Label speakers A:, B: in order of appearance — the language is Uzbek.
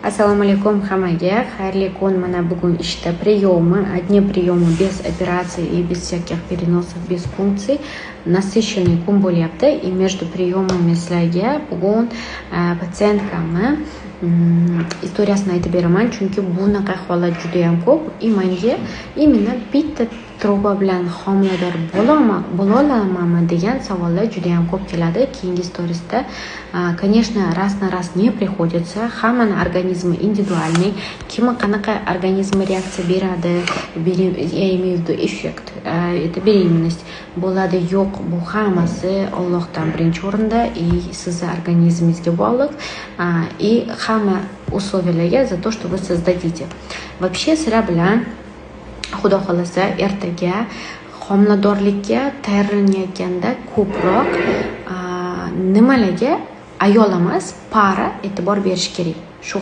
A: Assalomu alaykum hammaga. Xayrli kun. Mana bugun ishda приемы, одни приемы без операций и без всяких переносов, без функций. Насыщенный kun bo'lyapti. И между приемами sizlarga bugun patsientkamni istoriyasini aytib beraman, chunki bunaqa holat juda ham ko'p. И menga именно bitta truba bilan homilador bo'la olamanmi degan savollar juda ham ko'p keladi. Keyingi storiesda, конечно, раз на раз не приходится. Hammani organizmi individualniy. Kimga qanaqa organizmi reaksiya beradi, я имею в виду эффект, это беременность bo'ladi yo'q, bu hammasi Allohdan birinchi o'rinda и sizni organizmingizga bog'liq. И hamma условияlarga за то, что вы создадите. Вообще sizlar bilan Xudo xolasa ertaga homiladorlikka tayyorlanayotganda ko'proq nimalarga ayol emas, para e'tibor berish kerak. Shu